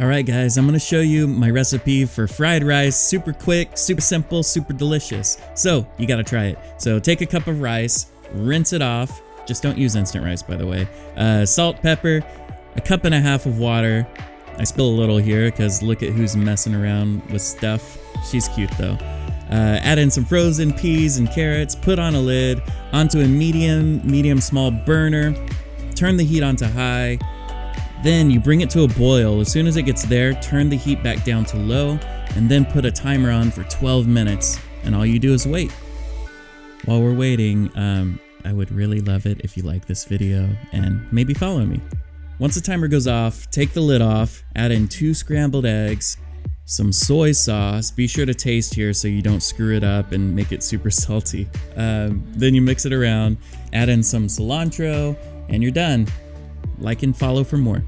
Alright guys, I'm gonna show you my recipe for fried rice. Super quick, super simple, super delicious. So you gotta try it. So take a cup of rice, rinse it off. Just don't use instant rice, by the way. Salt, pepper, a cup and a half of water. I spill a little here because look at who's messing around with stuff. She's cute though. Add in some frozen peas and carrots, put on a lid, onto a medium small burner, turn the heat onto high. Then you bring it to a boil. As soon as it gets there, turn the heat back down to low, and then put a timer on for 12 minutes, and all you do is wait. While we're waiting, I would really love it if you like this video and maybe follow me. Once the timer goes off, take the lid off, add in 2 scrambled eggs, some soy sauce. Be sure to taste here so you don't screw it up and make it super salty. Then you mix it around, add in some cilantro, and you're done. Like and follow for more.